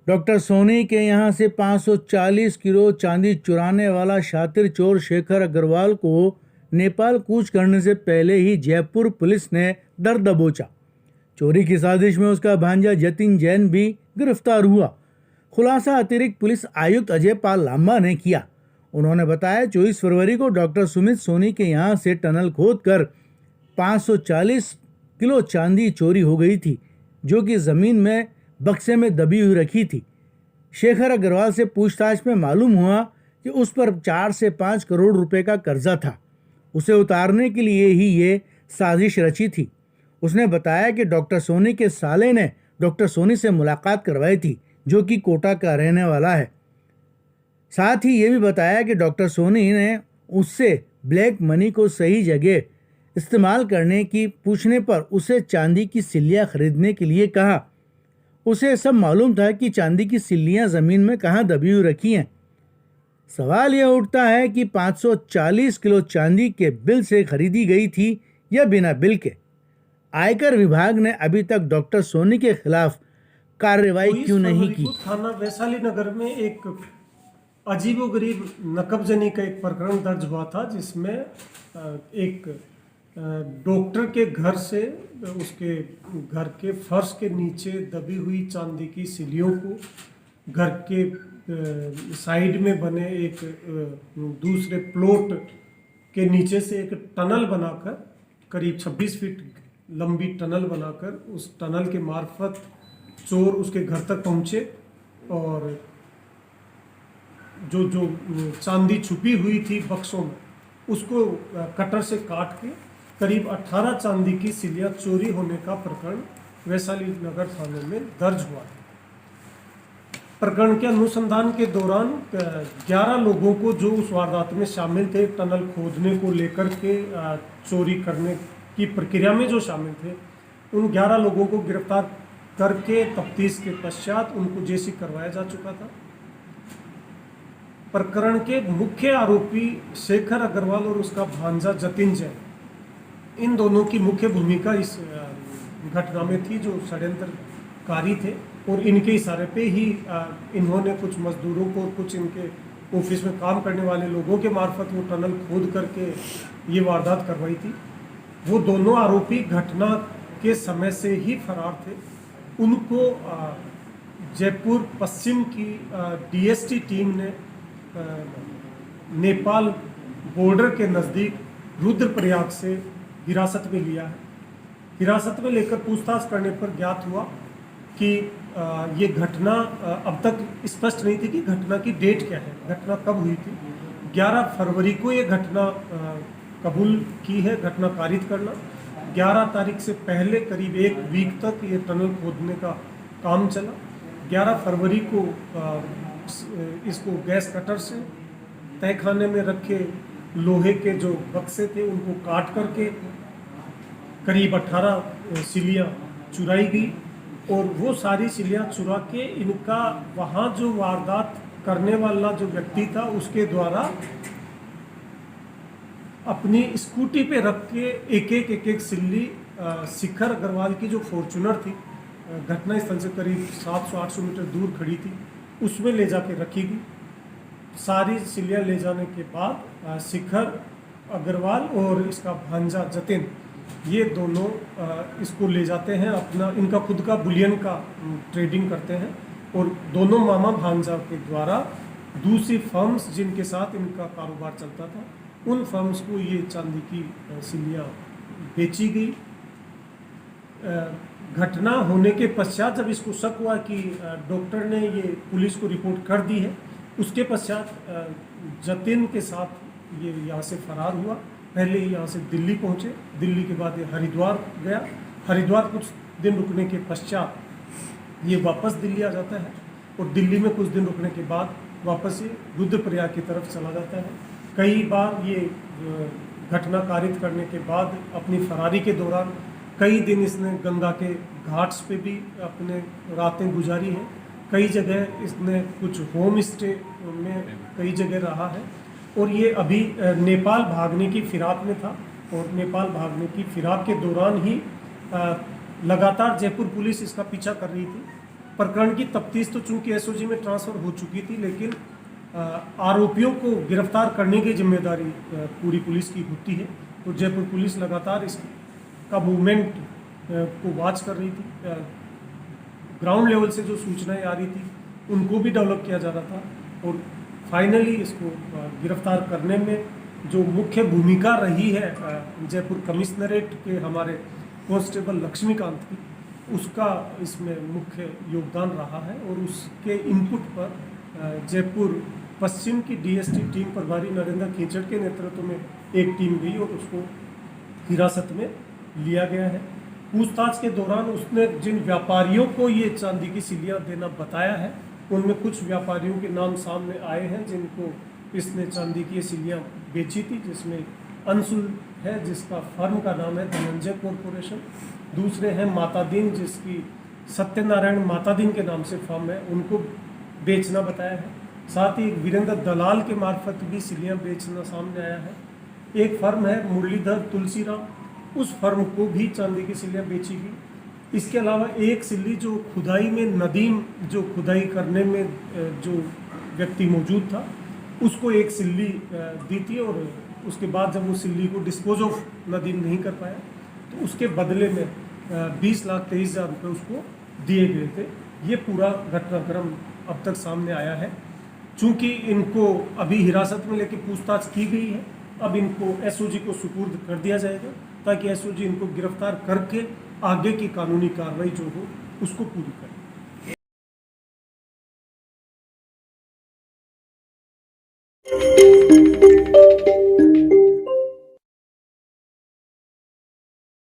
Doctor Soni के यहाँ से 540 किलो चांदी चुराने वाला शातिर चोर शेखर अग्रवाल को नेपाल कूच करने से पहले ही जयपुर पुलिस ने दर दबोचा। चोरी की साजिश में उसका भांजा जतिन जैन भी गिरफ्तार हुआ। खुलासा अतिरिक्त पुलिस आयुक्त अजय पाल लांबा ने किया। उन्होंने बताया 24 फरवरी को डॉक्टर सुमित सोनी के यहाँ से टनल खोदकर 540 किलो चांदी चोरी हो गई थी, जो कि जमीन में बक्से में दबी हुई रखी थी। शेखर अग्रवाल से पूछताछ में मालूम हुआ कि उस पर 4 से 5 करोड़ रुपए का कर्जा था। उसे उतारने के लिए ही ये साजिश रची थी। उसने बताया कि डॉक्टर सोनी के साले ने डॉक्टर सोनी से मुलाकात करवाई थी, जो कि कोटा का रहने वाला है। साथ ही ये भी बताया कि डॉक्टर सोनी ने उससे ब्लैक मनी को सही जगह इस्तेमाल करने की पूछने पर उसे चांदी की सिल्लियाँ खरीदने के लिए कहा। उसे सब मालूम था कि चांदी की सिल्लियाँ ज़मीन में कहाँ दबी हुई रखी हैं। सवाल यह उठता है कि 540 किलो चांदी के बिल से खरीदी गई थी या बिना बिल के। आयकर विभाग ने अभी तक डॉक्टर सोनी के खिलाफ कार्रवाई क्यों नहीं की? थाना वैशाली नगर में एक अजीबोगरीब नकबजनी का एक प्रकरण दर्ज हुआ था, जिसमें एक डॉक्टर के घर से उसके घर के फर्श के नीचे दबी हुई चांदी की सिल्लियों को घर के साइड में बने एक दूसरे प्लॉट के नीचे से एक टनल बनाकर, करीब 26 फीट लंबी टनल बनाकर, उस टनल के मार्फत चोर उसके घर तक पहुंचे और जो जो चांदी छुपी हुई थी बक्सों में, उसको कटर से काट के करीब 18 चांदी की सिल्लियाँ चोरी होने का प्रकरण वैशाली नगर थाने में दर्ज हुआ है। प्रकरण के अनुसंधान के दौरान 11 लोगों को जो उस वारदात में शामिल थे, टनल खोदने को लेकर के चोरी करने की प्रक्रिया में जो शामिल थे, उन 11 लोगों को गिरफ्तार करके तफ्तीश के पश्चात उनको जेसी करवाया जा चुका था। प्रकरण के मुख्य आरोपी शेखर अग्रवाल और उसका भांजा जतिन जैन, इन दोनों की मुख्य भूमिका इस घटना में थी, जो षड्यंत्रकारी थे और इनके इशारे पे ही इन्होंने कुछ मजदूरों को, कुछ इनके ऑफिस में काम करने वाले लोगों के मार्फत वो टनल खोद करके ये वारदात करवाई थी। वो दोनों आरोपी घटना के समय से ही फरार थे। उनको जयपुर पश्चिम की डीएसटी टीम ने नेपाल बॉर्डर के नज़दीक रुद्रप्रयाग से हिरासत में लिया है। हिरासत में लेकर पूछताछ करने पर ज्ञात हुआ कि ये घटना अब तक स्पष्ट नहीं थी कि घटना की डेट क्या है, घटना कब हुई थी। 11 फरवरी को ये घटना कबूल की है, घटना कारित करना। 11 तारीख से पहले करीब 1 वीक तक ये टनल खोदने का काम चला। 11 फरवरी को इसको गैस कटर से तहखाने में रखे लोहे के जो बक्से थे उनको काट करके करीब 18 सिल्लियाँ चुराई गई और वो सारी सिल्लियाँ चुरा के इनका वहाँ जो वारदात करने वाला जो व्यक्ति था उसके द्वारा अपनी स्कूटी पे रख के एक एक सिल्ली शिखर अग्रवाल की जो फॉर्चूनर थी, घटना स्थल से करीब 700-800 मीटर दूर खड़ी थी, उसमें ले जाके रखी गई। सारी सिल्लियाँ ले जाने के बाद शिखर अग्रवाल और इसका भांजा जतिन, ये दोनों इसको ले जाते हैं, अपना इनका खुद का बुलियन का ट्रेडिंग करते हैं और दोनों मामा भांजा के द्वारा दूसरी फर्म्स जिनके साथ इनका कारोबार चलता था, उन फर्म्स को ये चांदी की सिल्लियाँ बेची गई। घटना होने के पश्चात जब इसको शक हुआ कि डॉक्टर ने ये पुलिस को रिपोर्ट कर दी है, उसके पश्चात जतिन के साथ ये यहाँ से फरार हुआ। पहले यहाँ से दिल्ली पहुँचे, दिल्ली के बाद ये हरिद्वार गया। हरिद्वार कुछ दिन रुकने के पश्चात ये वापस दिल्ली आ जाता है और दिल्ली में कुछ दिन रुकने के बाद वापस ये रुद्रप्रयाग की तरफ चला जाता है। कई बार ये घटना कारित करने के बाद अपनी फरारी के दौरान कई दिन इसने गंगा के घाट्स पे भी अपने रातें गुजारी हैं। कई जगह इसने कुछ होम स्टे में कई जगह रहा है और ये अभी नेपाल भागने की फिराक में था और नेपाल भागने की फिराक के दौरान ही लगातार जयपुर पुलिस इसका पीछा कर रही थी प्रकरण की तफ्तीश तो चूंकि एसओजी में ट्रांसफर हो चुकी थी, लेकिन आरोपियों को गिरफ्तार करने की जिम्मेदारी पूरी पुलिस की होती है। तो जयपुर पुलिस लगातार इसका मूवमेंट को वॉच कर रही थी। ग्राउंड लेवल से जो सूचनाएं आ रही थी उनको भी डेवलप किया जा रहा था और फाइनली इसको गिरफ्तार करने में जो मुख्य भूमिका रही है जयपुर कमिश्नरेट के हमारे कांस्टेबल लक्ष्मीकांत की, उसका इसमें मुख्य योगदान रहा है। और उसके इनपुट पर जयपुर पश्चिम की डीएसटी टीम प्रभारी नरेंद्र खींचड़ के नेतृत्व में एक टीम गई और उसको हिरासत में लिया गया है। पूछताछ के दौरान उसने जिन व्यापारियों को ये चांदी की सिल्लियाँ देना बताया है, उनमें कुछ व्यापारियों के नाम सामने आए हैं जिनको इसने चांदी की सिल्लियाँ बेची थी, जिसमें अंशुल है जिसका फर्म का नाम है धनंजय कॉरपोरेशन, दूसरे हैं मातादीन जिसकी सत्यनारायण मातादीन के नाम से फर्म है, उनको बेचना बताया है। साथ ही वीरेंद्र दलाल के मार्फत भी सिल्लियाँ बेचना सामने आया है। एक फर्म है मुरलीधर तुलसीराम, उस फर्म को भी चांदी की सिल्लियाँ बेची गई। इसके अलावा एक सिल्ली जो खुदाई में नदीम जो खुदाई करने में जो व्यक्ति मौजूद था, उसको एक सिल्ली दी थी और उसके बाद जब वो सिल्ली को डिस्पोज ऑफ नदीम नहीं कर पाया तो उसके बदले में 20,23,000 रुपये उसको दिए गए थे। ये पूरा घटनाक्रम अब तक सामने आया है। चूँकि इनको अभी हिरासत में लेके पूछताछ की गई है, अब इनको एसओजी को सुपुर्द कर दिया जाएगा ताकि एसओजी इनको गिरफ्तार करके आगे की कानूनी कार्रवाई जो हो उसको पूरी करे।